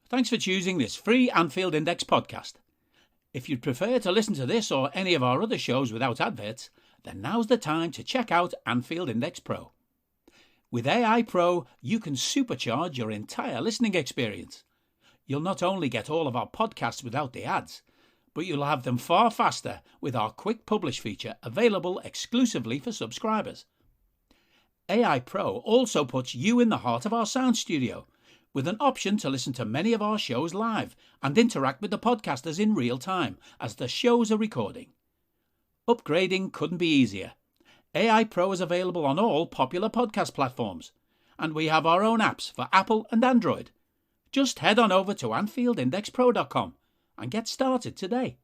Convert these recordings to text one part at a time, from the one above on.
Thanks for choosing this free Anfield Index podcast. If you'd prefer to listen to this or any of our other shows without adverts, then now's the time to check out Anfield Index Pro. With AI Pro, you can supercharge your entire listening experience. You'll not only get all of our podcasts without the ads, but you'll have them far faster with our Quick Publish feature available exclusively for subscribers. AI Pro also puts you in the heart of our sound studio, with an option to listen to many of our shows live and interact with the podcasters in real time as the shows are recording. Upgrading couldn't be easier. AI Pro is available on all popular podcast platforms, and we have our own apps for Apple and Android. Just head on over to AnfieldIndexPro.com and get started today.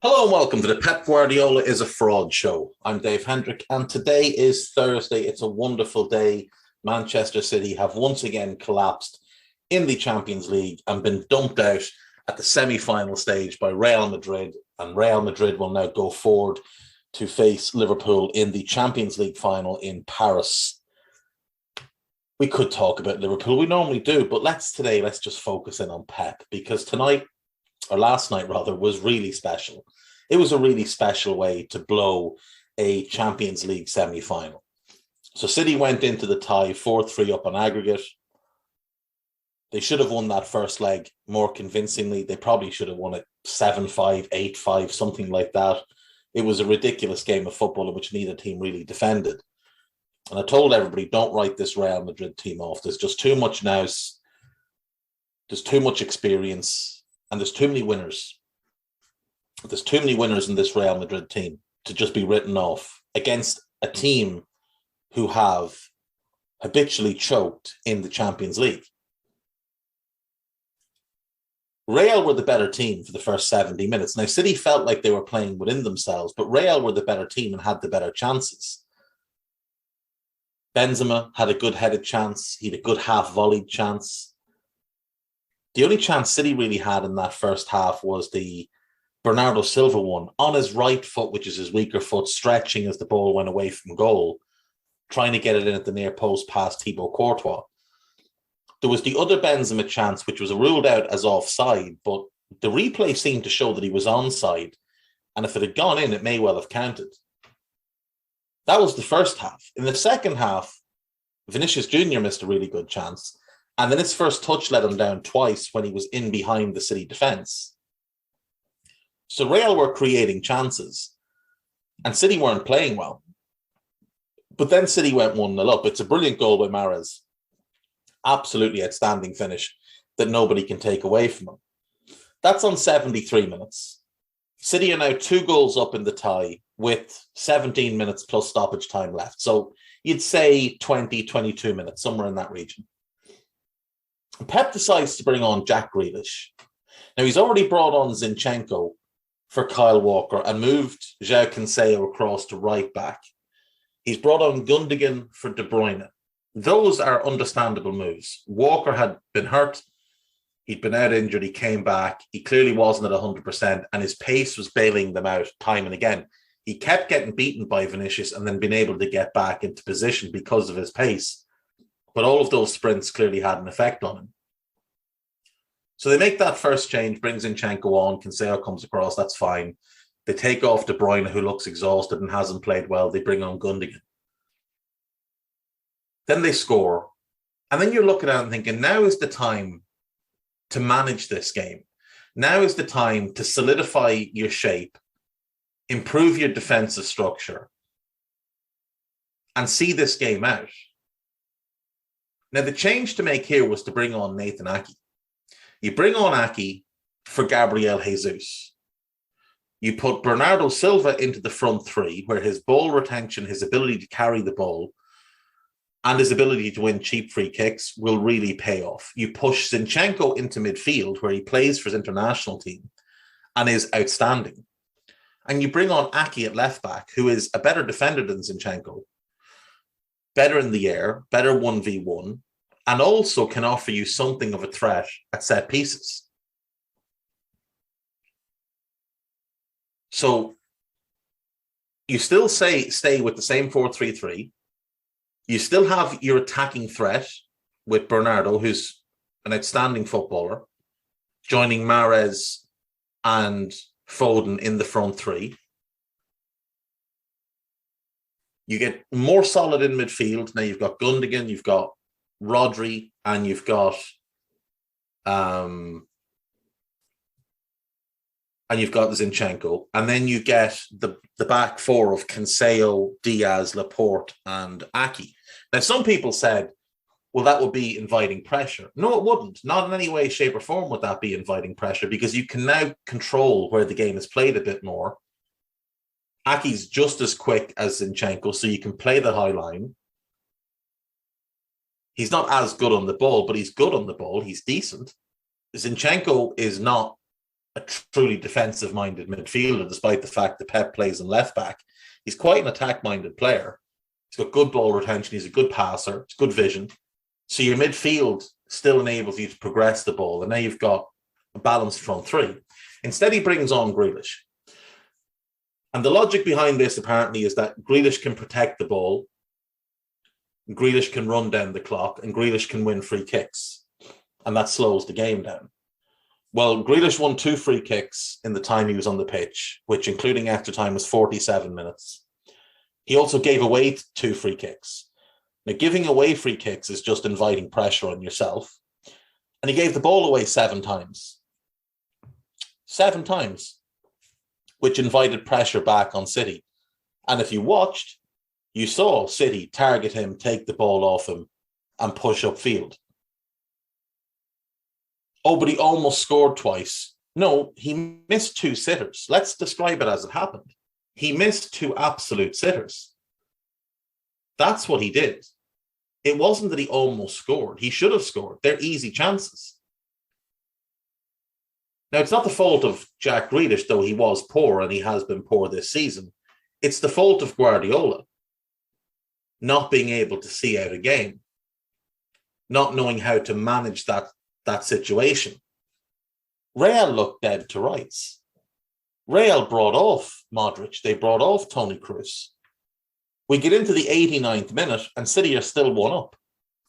Hello and welcome to the Pep Guardiola is a Fraud show. I'm Dave Hendrick and today is Thursday. It's a wonderful day. Manchester City have once again collapsed in the Champions League and been dumped out at the semi-final stage by Real Madrid, and Real Madrid will now go forward to face Liverpool in the Champions League final in Paris. We could talk about Liverpool, we normally do, but let's just focus in on Pep, because last night was really special. It was a really special way to blow a Champions League semi-final. So City went into the tie 4-3 up on aggregate. They should have won that first leg more convincingly. They probably should have won it 7-5, 8-5, something like that. It was a ridiculous game of football in which neither team really defended. And I told everybody, don't write this Real Madrid team off. There's just too much nous. There's too much experience. And there's too many winners. There's too many winners in this Real Madrid team to just be written off against a team who have habitually choked in the Champions League. Real were the better team for the first 70 minutes. Now, City felt like they were playing within themselves, but Real were the better team and had the better chances. Benzema had a good headed chance. He had a good half-volleyed chance. The only chance City really had in that first half was the Bernardo Silva one on his right foot, which is his weaker foot, stretching as the ball went away from goal, trying to get it in at the near post past Thibaut Courtois. There was the other Benzema chance, which was ruled out as offside, but the replay seemed to show that he was onside, and if it had gone in, it may well have counted. That was the first half. In the second half, Vinicius Jr. missed a really good chance, and then his first touch let him down twice when he was in behind the City defence. So Real were creating chances, and City weren't playing well. But then City went 1-0 up. It's a brilliant goal by Mahrez. Absolutely outstanding finish that nobody can take away from him. That's on 73 minutes. City are now 2 goals up in the tie with 17 minutes plus stoppage time left. So you'd say 20, 22 minutes, somewhere in that region. Pep decides to bring on Jack Grealish. Now, he's already brought on Zinchenko for Kyle Walker and moved João Cancelo across to right back. He's brought on Gundogan for De Bruyne. Those are understandable moves. Walker had been hurt. He'd been out injured. He came back. He clearly wasn't at 100%, and his pace was bailing them out time and again. He kept getting beaten by Vinicius and then been able to get back into position because of his pace. But all of those sprints clearly had an effect on him. So they make that first change, brings Zinchenko on, Cancelo comes across, that's fine. They take off De Bruyne, who looks exhausted and hasn't played well. They bring on Gundogan. Then they score. And then you're looking at it and thinking, now is the time to manage this game. Now is the time to solidify your shape, improve your defensive structure, and see this game out. Now, the change to make here was to bring on Nathan Ake. You bring on Ake for Gabriel Jesus. You put Bernardo Silva into the front three, where his ball retention, his ability to carry the ball, and his ability to win cheap free kicks will really pay off. You push Zinchenko into midfield, where he plays for his international team and is outstanding. And you bring on Ake at left back, who is a better defender than Zinchenko, better in the air, better 1v1, and also can offer you something of a threat at set pieces. So you still stay with the same 4-3-3. You still have your attacking threat with Bernardo, who's an outstanding footballer, joining Mahrez and Foden in the front three. You get more solid in midfield. Now you've got Gundogan, you've got Rodri, and you've got Zinchenko. And then you get the back four of Cancelo, Diaz, Laporte, and Aki. Now, some people said, well, that would be inviting pressure. No, it wouldn't. Not in any way, shape, or form would that be inviting pressure, because you can now control where the game is played a bit more. Aki's just as quick as Zinchenko, so you can play the high line. He's not as good on the ball, but he's good on the ball. He's decent. Zinchenko is not a truly defensive-minded midfielder, despite the fact that Pep plays in left back. He's quite an attack-minded player. He's got good ball retention. He's a good passer. It's good vision. So your midfield still enables you to progress the ball, and now you've got a balanced front three. Instead, he brings on Grealish. And the logic behind this, apparently, is that Grealish can protect the ball, Grealish can run down the clock, and Grealish can win free kicks. And that slows the game down. Well, Grealish won 2 free kicks in the time he was on the pitch, which, including extra time, was 47 minutes. He also gave away 2 free kicks. Now, giving away free kicks is just inviting pressure on yourself. And he gave the ball away 7 times. 7 times, which invited pressure back on City. And if you watched, you saw City target him, take the ball off him, and push upfield. Oh, but he almost scored twice. No, he missed 2 sitters. Let's describe it as it happened. He missed 2 absolute sitters. That's what he did. It wasn't that he almost scored. He should have scored. They're easy chances. Now, it's not the fault of Jack Grealish, though he was poor and he has been poor this season. It's the fault of Guardiola not being able to see out a game, not knowing how to manage that situation. Real looked dead to rights. Real brought off Modric. They brought off Toni Kroos. We get into the 89th minute and City are still 1-up.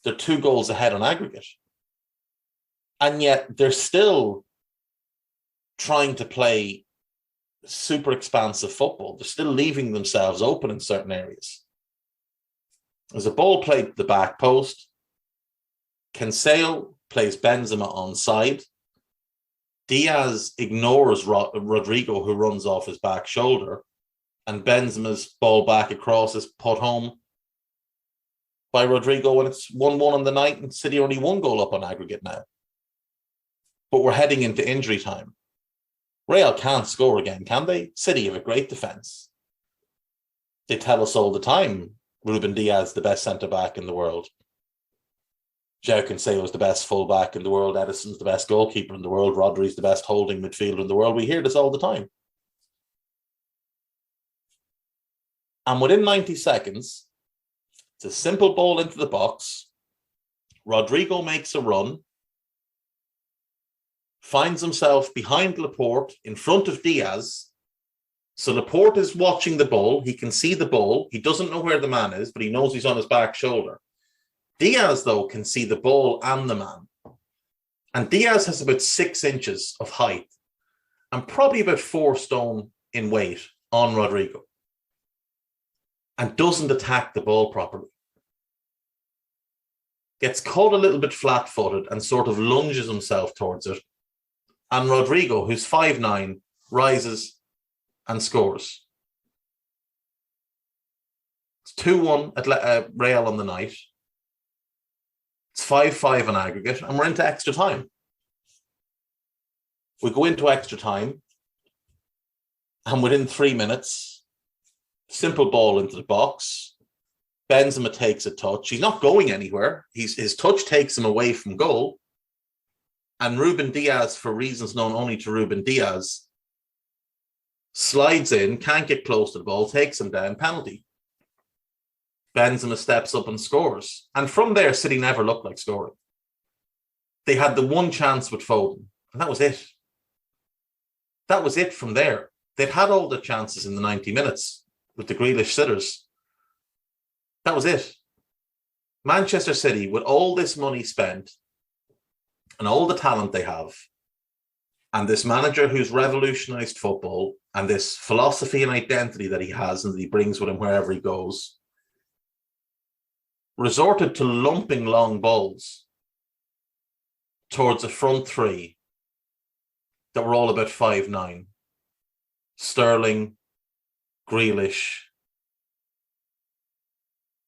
They're 2 goals ahead on aggregate. And yet they're still trying to play super expansive football. They're still leaving themselves open in certain areas. There's a ball played to the back post. Cancelo plays Benzema onside. Diaz ignores Rodrigo, who runs off his back shoulder. And Benzema's ball back across is put home by Rodrigo when it's 1-1 on the night and City only 1 goal up on aggregate now. But we're heading into injury time. Real can't score again, can they? City have a great defence. They tell us all the time, Ruben Diaz, the best centre-back in the world. João Cancelo is the best full-back in the world. Edison's the best goalkeeper in the world. Rodri's the best holding midfielder in the world. We hear this all the time. And within 90 seconds, it's a simple ball into the box. Rodrigo makes a run, finds himself behind Laporte in front of Diaz. So Laporte is watching the ball. He can see the ball. He doesn't know where the man is, but he knows he's on his back shoulder. Diaz, though, can see the ball and the man. And Diaz has about 6 inches of height and probably about 4 stone in weight on Rodrigo, and doesn't attack the ball properly. Gets caught a little bit flat-footed and sort of lunges himself towards it. And Rodrigo, who's 5'9", rises and scores. It's 2-1 at Real on the night. It's 5-5 on aggregate, and we're into extra time. We go into extra time, and within 3 minutes, simple ball into the box. Benzema takes a touch. He's not going anywhere. His touch takes him away from goal. And Ruben Diaz, for reasons known only to Ruben Diaz, slides in, can't get close to the ball, takes him down, penalty. Benzema steps up and scores. And from there, City never looked like scoring. They had the one chance with Foden, and that was it. That was it from there. They'd had all the chances in the 90 minutes with the Grealish sitters. That was it. Manchester City, with all this money spent, and all the talent they have, and this manager who's revolutionized football, and this philosophy and identity that he has and that he brings with him wherever he goes, resorted to lumping long balls towards a front three that were all about 5'9". Sterling, Grealish,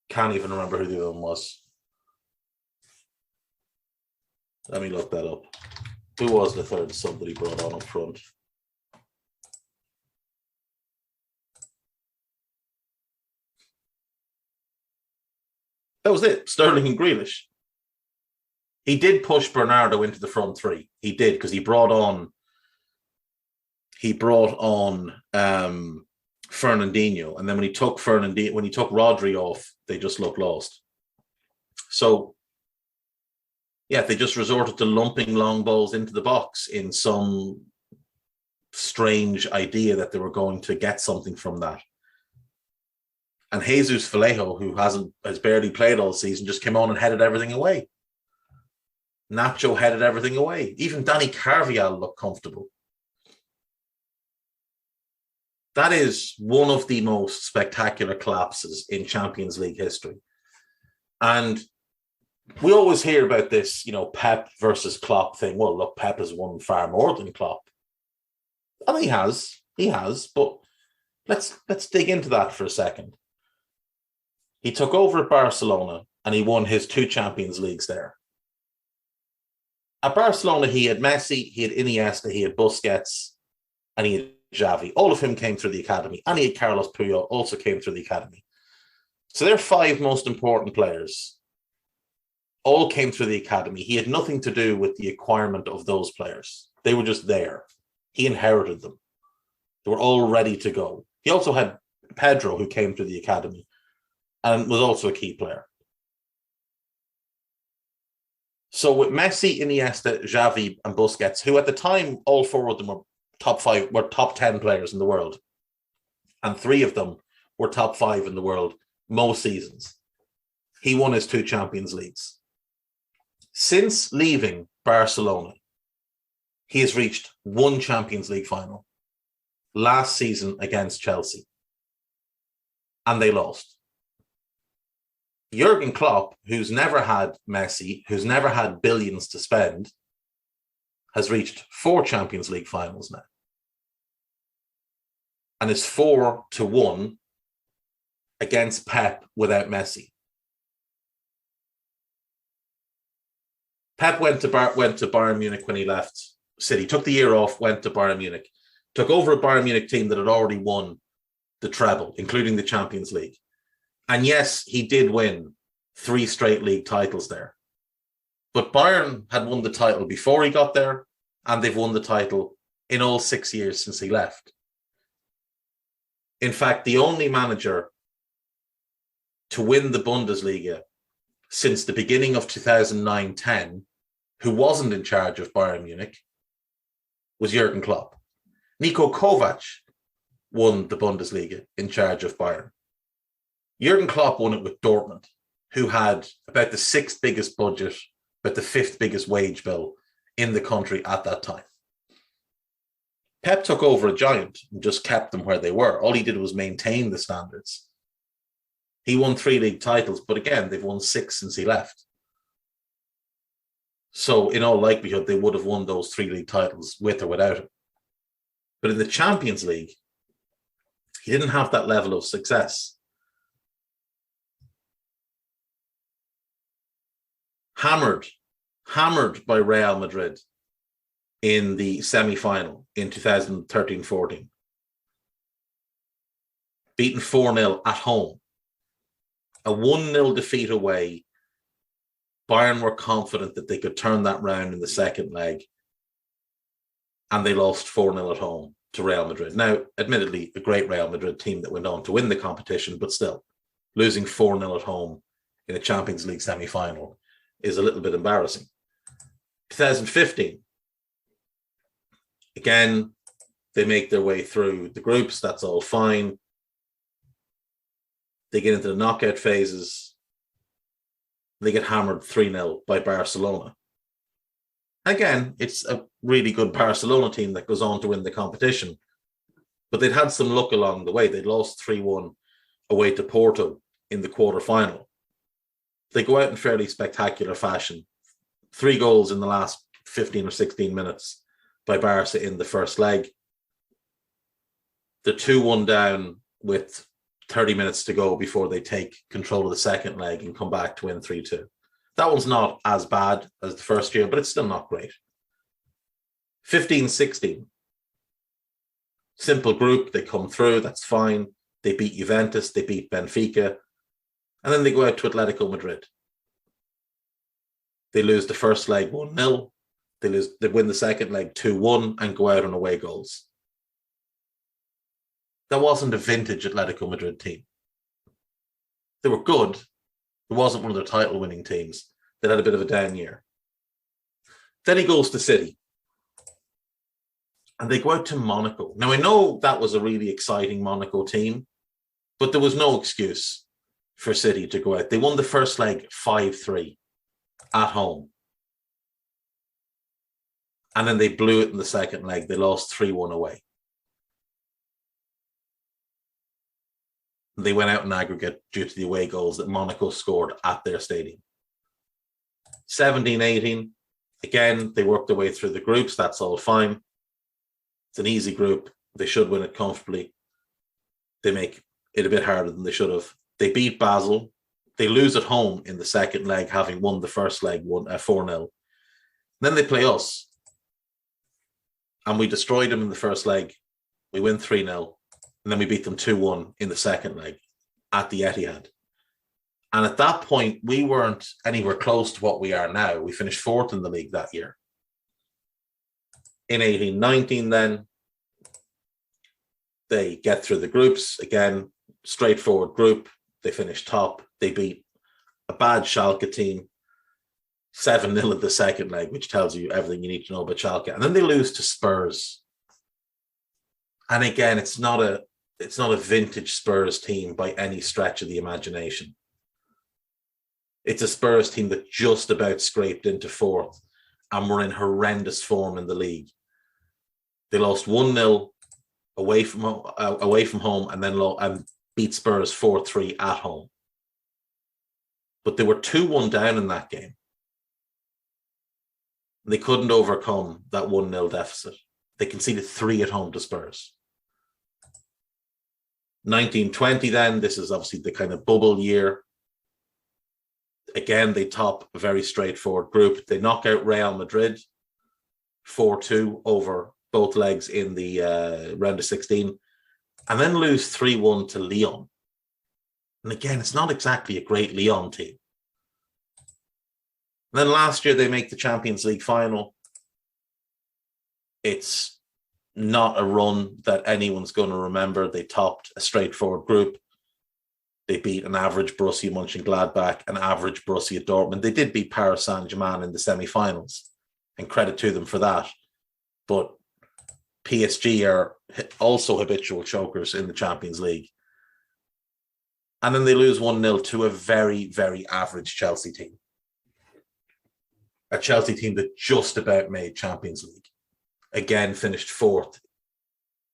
can't even remember who the other one was. Let me look that up. Who was the third sub that he brought on up front? That was it, Sterling and Grealish. He did push Bernardo into the front three. He did, because he brought on Fernandinho, and then when he took Rodri off, they just looked lost. So yeah, they just resorted to lumping long balls into the box in some strange idea that they were going to get something from that. And Jesus Vallejo, who has barely played all season, just came on and headed everything away. Nacho headed everything away. Even Dani Carvajal looked comfortable. That is one of the most spectacular collapses in Champions League history. And we always hear about this, Pep versus Klopp thing. Well, look, Pep has won far more than Klopp. And he has, but let's dig into that for a second. He took over at Barcelona and he won his 2 Champions Leagues there. At Barcelona, he had Messi, he had Iniesta, he had Busquets, and he had Xavi. All of whom came through the academy. And he had Carlos Puyol, also came through the academy. So their 5 most important players all came through the academy. He had nothing to do with the acquirement of those players. They were just there. He inherited them. They were all ready to go. He also had Pedro, who came through the academy and was also a key player. So with Messi, Iniesta, Xavi, and Busquets, who at the time, all 4 of them were top 10 players in the world. And 3 of them were top 5 in the world most seasons. He won his 2 Champions Leagues. Since leaving Barcelona, he has reached 1 Champions League final. Last season against Chelsea. And they lost. Jurgen Klopp, who's never had Messi, who's never had billions to spend, has reached 4 Champions League finals now. And is 4-1 against Pep without Messi. Pep went to Bayern Munich when he left City, took the year off, went to Bayern Munich, took over a Bayern Munich team that had already won the treble, including the Champions League. And yes, he did win 3 straight league titles there. But Bayern had won the title before he got there, and they've won the title in all 6 years since he left. In fact, the only manager to win the Bundesliga since the beginning of 2009-10 who wasn't in charge of Bayern Munich was Jurgen Klopp. Niko Kovac won the Bundesliga in charge of Bayern. Jurgen Klopp won it with Dortmund, who had about the 6th biggest budget, about the 5th biggest wage bill in the country at that time. Pep took over a giant and just kept them where they were. All he did was maintain the standards. He won 3 league titles, but again, they've won 6 since he left. So in all likelihood, they would have won those 3 league titles with or without him. But in the Champions League, he didn't have that level of success. Hammered by Real Madrid in the semi-final in 2013-14. Beaten 4-0 at home. A 1-0 defeat away. Bayern were confident that they could turn that round in the second leg. And they lost 4-0 at home to Real Madrid. Now, admittedly, a great Real Madrid team that went on to win the competition, but still, losing 4-0 at home in a Champions League semi-final is a little bit embarrassing. 2015. Again, they make their way through the groups. That's all fine. They get into the knockout phases. They get hammered 3-0 by Barcelona. Again, it's a really good Barcelona team that goes on to win the competition. But they'd had some luck along the way. They'd lost 3-1 away to Porto in the quarterfinal. They go out in fairly spectacular fashion. 3 goals in the last 15 or 16 minutes by Barca in the first leg. They're 2-1 down with 30 minutes to go before they take control of the second leg and come back to win 3-2. That one's not as bad as the first year, but it's still not great. 15-16. Simple group, they come through, that's fine. They beat Juventus, they beat Benfica, and then they go out to Atletico Madrid. They lose the first leg 1-0. They win the second leg 2-1 and go out on away goals. That wasn't a vintage Atletico Madrid team. They were good. It wasn't one of their title-winning teams. They had a bit of a down year. Then he goes to City. And they go out to Monaco. Now, I know that was a really exciting Monaco team, but there was no excuse for City to go out. They won the first leg 5-3 at home. And then they blew it in the second leg. They lost 3-1 away. They went out in aggregate due to the away goals that Monaco scored at their stadium. 17-18. Again, they worked their way through the groups. That's all fine. It's an easy group. They should win it comfortably. They make it a bit harder than they should have. They beat Basel. They lose at home in the second leg, having won the first leg 4-0. Then they play us. And we destroyed them in the first leg. We win 3-0. And then we beat them 2-1 in the second leg at the Etihad. And at that point, we weren't anywhere close to what we are now. We finished fourth in the league that year. In 18-19 then, they get through the groups. Again, straightforward group. They finish top. They beat a bad Schalke team, 7-0 in the second leg, which tells you everything you need to know about Schalke. And then they lose to Spurs. And again, it's not a vintage Spurs team by any stretch of the imagination. It's a Spurs team that just about scraped into fourth and were in horrendous form in the league. They lost 1-0 away from home and then beat Spurs 4-3 at home. But they were 2-1 down in that game. They couldn't overcome that 1-0 deficit. They conceded 3 at home to Spurs. 1920 then, this is obviously the kind of bubble year. Again, they top a very straightforward group. They knock out Real Madrid 4-2 over both legs in the round of 16, and then lose 3-1 to Lyon. And again, it's not exactly a great Lyon team. And then last year, they make the Champions League final. It's not a run that anyone's going to remember. They topped a straightforward group. They beat an average Borussia Mönchengladbach, an average Borussia Dortmund. They did beat Paris Saint-Germain in the semi-finals, and credit to them for that. But PSG are also habitual chokers in the Champions League. And then they lose 1-0 to a very, very average Chelsea team. A Chelsea team that just about made Champions League. Again, finished fourth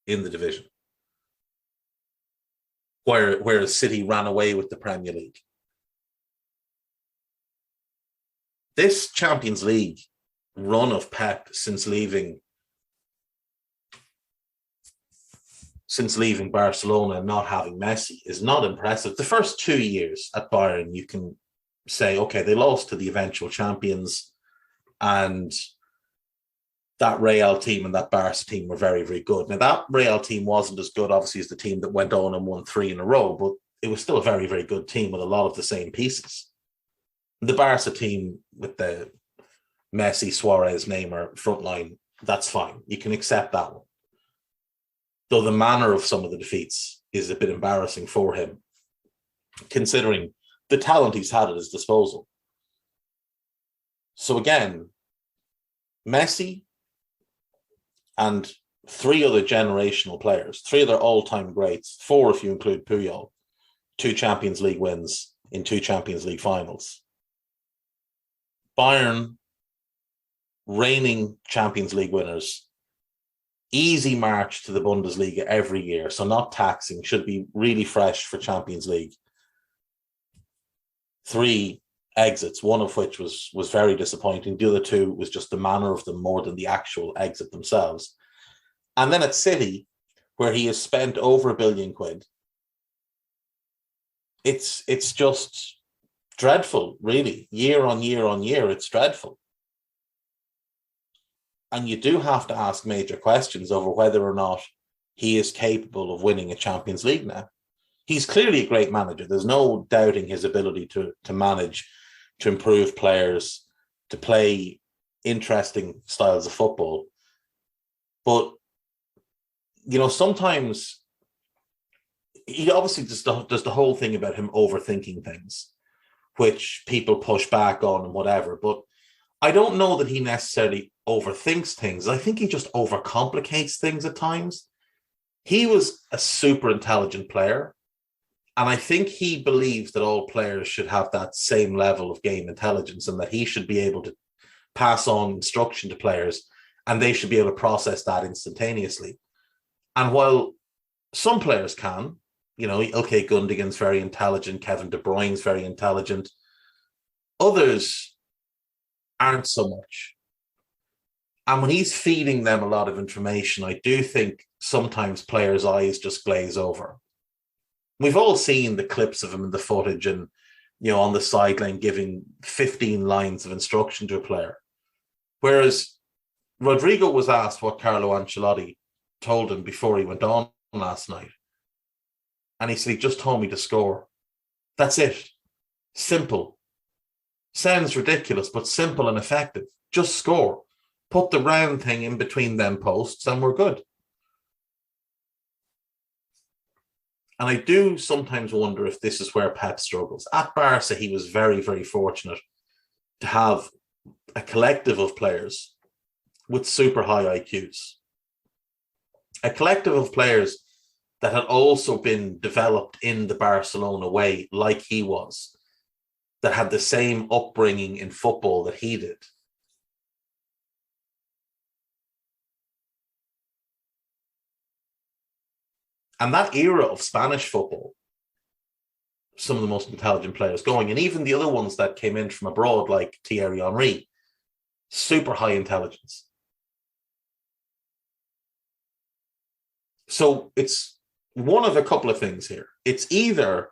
in the division. Whereas City ran away with the Premier League. This Champions League run of Pep since leaving Barcelona and not having Messi is not impressive. The first 2 years at Bayern, you can say, okay, they lost to the eventual champions, and that Real team and that Barca team were very, very good. Now, that Real team wasn't as good, obviously, as the team that went on and won 3 in a row, but it was still a very, very good team with a lot of the same pieces. The Barca team with the Messi, Suarez, Neymar front line, that's fine. You can accept that one. Though the manner of some of the defeats is a bit embarrassing for him, considering the talent he's had at his disposal. So again, Messi and 3 other generational players, 3 other all-time greats, 4 if you include Puyol, 2 Champions League wins in 2 Champions League finals. Bayern reigning Champions League winners, easy march to the Bundesliga every year, so not taxing, should be really fresh for Champions League. 3 exits, one of which was very disappointing. The other 2 was just the manner of them more than the actual exit themselves. And then at City, where he has spent over £1 billion, it's just dreadful, really. Year on year on year, it's dreadful. And you do have to ask major questions over whether or not he is capable of winning a Champions League now. He's clearly a great manager. There's no doubting his ability to manage, to improve players, to play interesting styles of football. But, sometimes he obviously does the whole thing about him overthinking things, which people push back on and whatever. But I don't know that he necessarily overthinks things. I think he just overcomplicates things at times. He was a super intelligent player. And I think he believes that all players should have that same level of game intelligence and that he should be able to pass on instruction to players and they should be able to process that instantaneously. And while some players can, okay, Gundogan's very intelligent, Kevin De Bruyne's very intelligent, others aren't so much. And when he's feeding them a lot of information, I do think sometimes players' eyes just glaze over. We've all seen the clips of him in the footage and, on the sideline giving 15 lines of instruction to a player. Whereas Rodrigo was asked what Carlo Ancelotti told him before he went on last night. And he said, he just told me to score. That's it. Simple. Sounds ridiculous, but simple and effective. Just score. Put the round thing in between them posts and we're good. And I do sometimes wonder if this is where Pep struggles. At Barca, he was very, very fortunate to have a collective of players with super high IQs. A collective of players that had also been developed in the Barcelona way, like he was, that had the same upbringing in football that he did. And that era of Spanish football, some of the most intelligent players going, and even the other ones that came in from abroad, like Thierry Henry, super high intelligence. So it's one of a couple of things here. It's either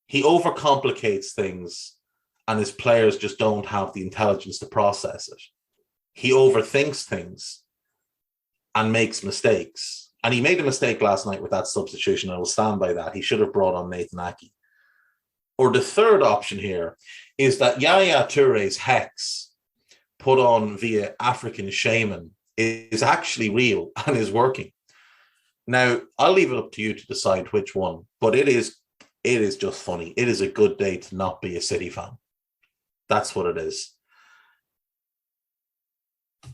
he overcomplicates things and his players just don't have the intelligence to process it. He overthinks things and makes mistakes. And he made a mistake last night with that substitution. I will stand by that. He should have brought on Nathan Ake. Or the third option here is that Yaya Touré's hex put on via African shaman is actually real and is working. Now, I'll leave it up to you to decide which one, but it is just funny. It is a good day to not be a City fan. That's what it is.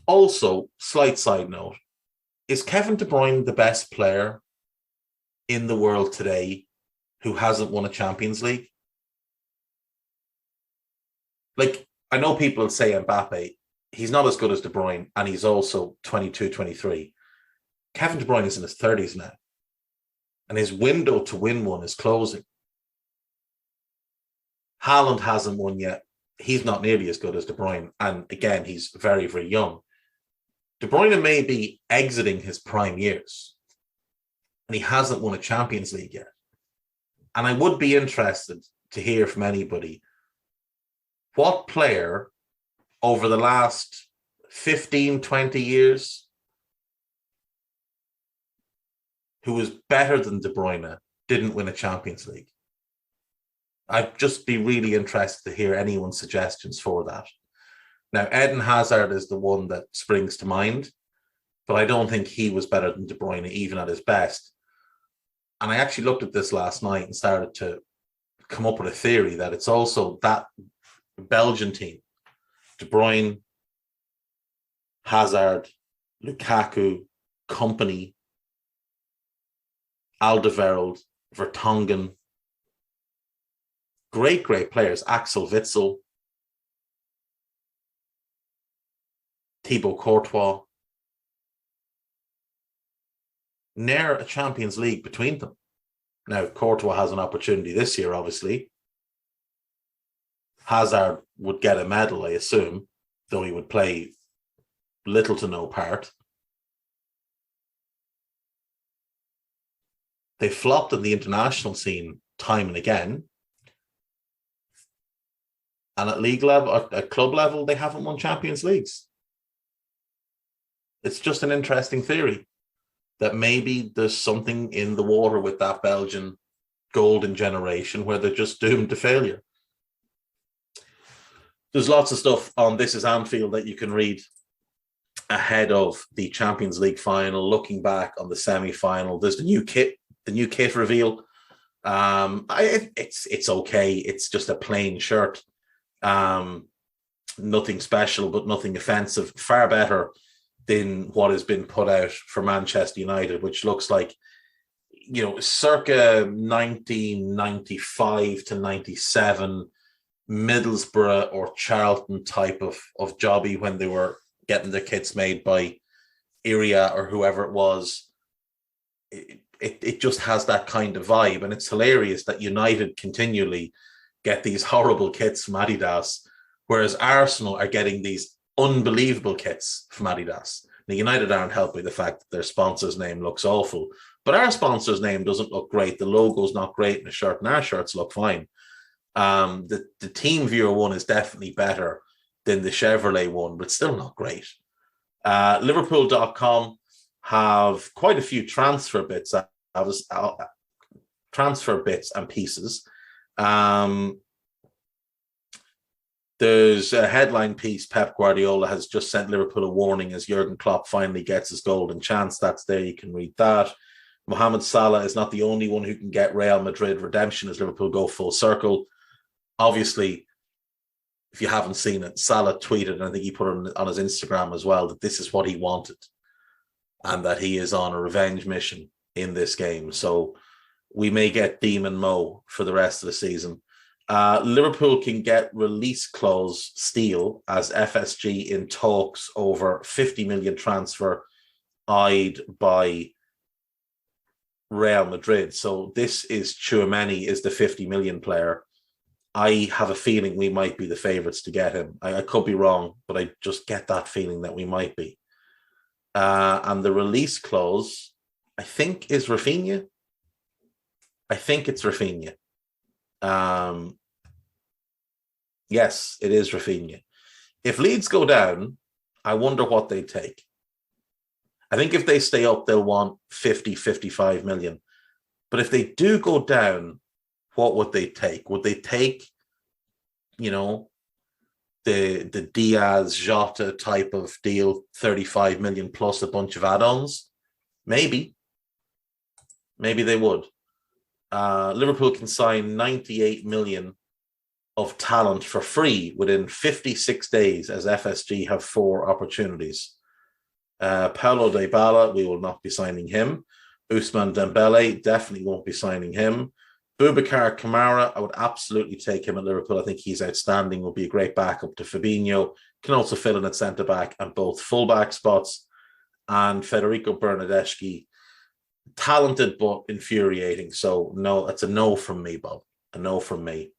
Also, slight side note, is Kevin De Bruyne the best player in the world today who hasn't won a Champions League? Like, I know people will say Mbappe, he's not as good as De Bruyne, and he's also 22, 23. Kevin De Bruyne is in his 30s now, and his window to win one is closing. Haaland hasn't won yet. He's not nearly as good as De Bruyne, and again, he's very, very young. De Bruyne may be exiting his prime years, and he hasn't won a Champions League yet. And I would be interested to hear from anybody what player over the last 15, 20 years who was better than De Bruyne didn't win a Champions League. I'd just be really interested to hear anyone's suggestions for that. Now, Eden Hazard is the one that springs to mind, but I don't think he was better than De Bruyne, even at his best. And I actually looked at this last night and started to come up with a theory that it's also that Belgian team, De Bruyne, Hazard, Lukaku, Kompany, Alderweireld, Vertonghen, great players, Axel Witsel. Thibaut Courtois. Ne'er a Champions League between them. Now, Courtois has an opportunity this year, obviously. Hazard would get a medal, I assume, though he would play little to no part. They flopped on the international scene time and again. And at league level, at club level, they haven't won Champions Leagues. It's just an interesting theory that maybe there's something in the water with that Belgian golden generation where they're just doomed to failure. There's lots of stuff on This Is Anfield that you can read ahead of the Champions League final, looking back on the semi-final. There's the new kit reveal. It's okay. It's just a plain shirt. Nothing special, but nothing offensive. Far better than what has been put out for Manchester United, which looks like, circa 1995 to 97 Middlesbrough or Charlton type of jobby when they were getting their kits made by Iria or whoever it was. It just has that kind of vibe, and it's hilarious that United continually get these horrible kits from Adidas, whereas Arsenal are getting these unbelievable kits from Adidas. Now, United aren't helped by the fact that their sponsor's name looks awful, but our sponsor's name doesn't look great. The logo's not great in the shirt, and our shirts look fine. The Team Viewer one is definitely better than the Chevrolet one, but still not great. Liverpool.com have quite a few transfer bits and pieces. There's a headline piece. Pep Guardiola has just sent Liverpool a warning as Jurgen Klopp finally gets his golden chance. That's there. You can read that. Mohamed Salah is not the only one who can get Real Madrid redemption as Liverpool go full circle. Obviously, if you haven't seen it, Salah tweeted, and I think he put it on his Instagram as well, that this is what he wanted and that he is on a revenge mission in this game. So we may get Demon Mo for the rest of the season. Liverpool can get release clause steal as FSG in talks over 50 million transfer eyed by Real Madrid. So this is Tchouaméni is the 50 million player. I have a feeling we might be the favourites to get him. I could be wrong, but I just get that feeling that we might be. And the release clause, I think, is Rafinha. I think it's Rafinha. Yes, it is Rafinha. If Leeds go down, I wonder what they'd take. I think if they stay up, they'll want 50, 55 million. But if they do go down, what would they take? Would they take, the Diaz, Jota type of deal, 35 million plus a bunch of add-ons? Maybe. Maybe they would. Liverpool can sign 98 million of talent for free within 56 days as FSG have 4 opportunities. Paulo Dybala, we will not be signing him. Ousmane Dembele, definitely won't be signing him. Boubacar Kamara, I would absolutely take him at Liverpool. I think he's outstanding, will be a great backup to Fabinho. Can also fill in at centre-back and both full-back spots. And Federico Bernardeschi, talented but infuriating. So no, it's a no from me, Bob. A no from me.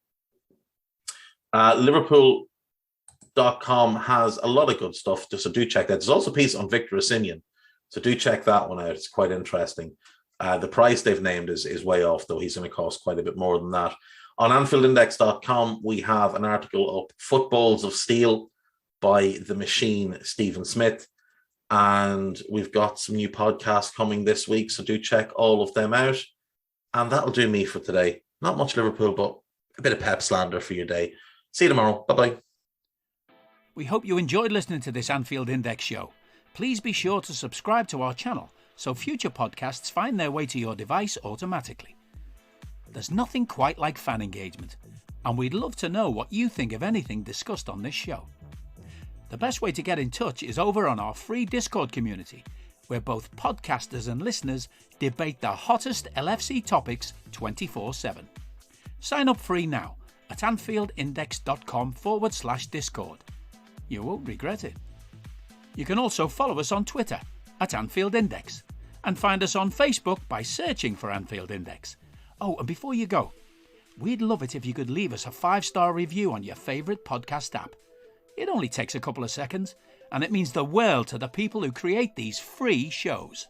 Liverpool.com has a lot of good stuff, so do check that. There's also a piece on Victor Osimhen, so do check that one out. It's quite interesting. The price they've named is way off, though. He's going to cost quite a bit more than that. On AnfieldIndex.com, we have an article up, Footballs of Steel by the machine, Stephen Smith. And we've got some new podcasts coming this week, so do check all of them out. And that'll do me for today. Not much Liverpool, but a bit of pep slander for your day. See you tomorrow. Bye-bye. We hope you enjoyed listening to this Anfield Index show. Please be sure to subscribe to our channel so future podcasts find their way to your device automatically. There's nothing quite like fan engagement, and we'd love to know what you think of anything discussed on this show. The best way to get in touch is over on our free Discord community, where both podcasters and listeners debate the hottest LFC topics 24/7. Sign up free now at anfieldindex.com/Discord. You won't regret it. You can also follow us on Twitter at Anfield Index and find us on Facebook by searching for Anfield Index. Oh, and before you go, we'd love it if you could leave us a 5-star review on your favourite podcast app. It only takes a couple of seconds, and it means the world to the people who create these free shows.